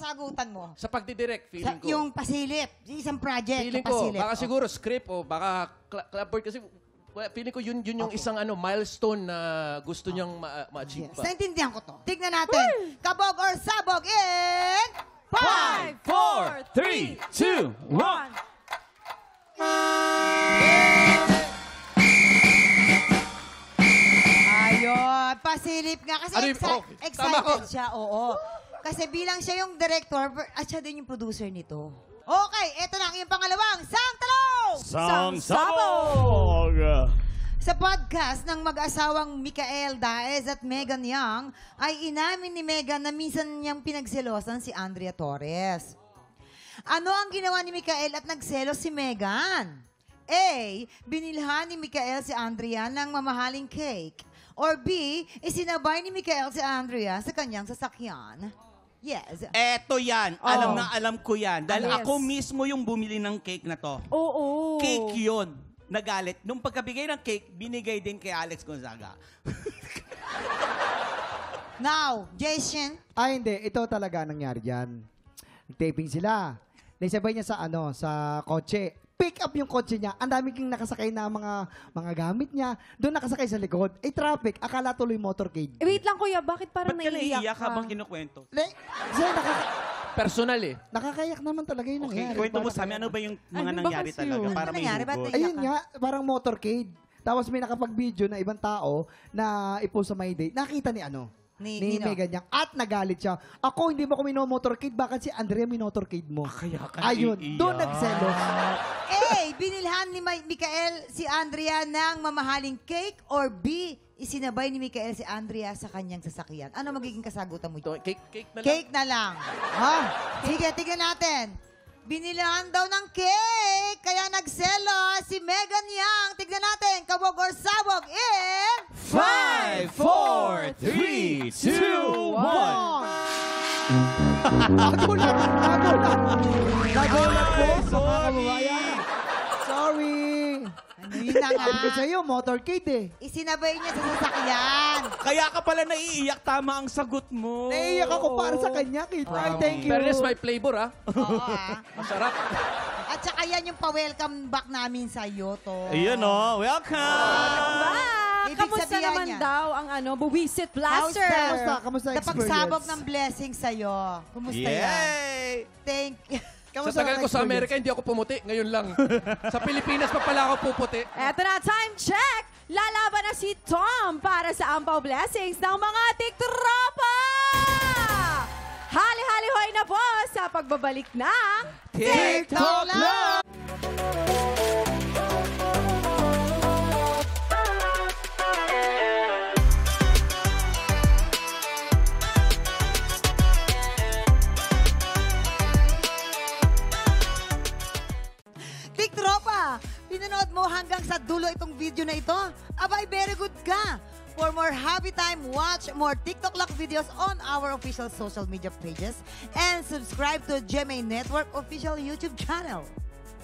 kasagutan mo? Sa pagdidirect, feeling ko. Yung pasilip. Isang project. Feeling ko, baka siguro script o baka clapboard kasi feeling ko yun yung isang milestone na gusto niyang ma-achieve pa. Naintindihan ko to. Tignan natin. Kabog or sabog in 5, 4, 3, 2, 1. Ayun, pasilip nga. Kasi excited siya, oo. Kasi bilang siya yung director, at siya din yung producer nito. Okay, eto na ang iyong pangalawang Sang Talong! Sang Sabog! Sa podcast ng mag-asawang Micael Daez at Megan Young, ay inamin ni Megan na minsan niyang pinagselosan si Andrea Torres. Ano ang ginawa ni Micael at nagselos si Megan? A. Binilhan ni Micael si Andrea ng mamahaling cake. Or B. Isinabay ni Micael si Andrea sa kanyang sasakyan. Yes. Eto yan. Alam ko yan. Dahil ako mismo yung bumili ng cake na to. Oo. Cake yun. Nagalit. Nung pagkabigay ng cake, binigay din kay Alex Gonzaga. Now, Jason. Hindi. Ito talaga nangyari dyan. Taping sila. Naisabay niya sa kotse. Pick up yung kotse niya. Ang dami kong nakasakay na mga gamit niya. Doon nakasakay sa likod. Traffic. Akala tuloy motorcade. Wait lang, kuya. Bakit parang Ba't ka naiiyak naiiyak habang kinukwento? Personal eh. Nakakayak naman talaga yung Okay, nangyari. kwento mo sa amin. Ano ba yung mga nangyari talaga? Para may hugot. Ayun nga, parang motorcade. Tapos may nakapag-video na ibang tao na ipost sa My Day. Nakita ni ni Megan Young. At nagalit siya. Ako, hindi mo ko minomotorcade. Bakit si Andrea minomotorcade mo? Kaya ka Ayun, doon nagselos. A. Binilhan ni Micael si Andrea ng mamahaling cake. Or B. Isinabay ni Micael si Andrea sa kanyang sasakyan. Ano magiging kasagutan mo? Cake na lang. Cake na lang. Sige, tignan natin. Binilahan daw ng cake, kaya nagselo si Megan Young. Tignan natin, kabog or sabog in 5, 4, 3, 2, 1. Nagulat po, mga kababayan. Sorry. Yun na nga. Sabi ko sa'yo, motorcade Isinabay niya sa sasakyan. Kaya ka pala naiiyak. Tama ang sagot mo. Naiiyak ako para sa kanya, Kate. Ay, thank you. Fairness, may flavor Oo Masarap. At saka yan yung pa-welcome back namin sa'yo, to. Ayun welcome! Ibig Kamusta sabihan naman niya, daw ang Buwisit Blaster? Kamusta experience? Napagsabog ng blessing sa'yo. Kumusta yan? Yay! Thank you. Sa tagal ko sa Amerika, hindi ako pumuti. Ngayon lang. Sa Pilipinas pa pala ako puputi. Eto na, time check! Lalaban na si Tom para sa Ampaw Blessings ng mga tiktropa! Hali-hali-hoy na po sa pagbabalik ng TikTok Love! Tiktropa, pinanood mo hanggang sa dulo itong video na ito? Abay, very good ka! For more happy time, watch more TikTok Lock videos on our official social media pages and subscribe to GMA Network official YouTube channel.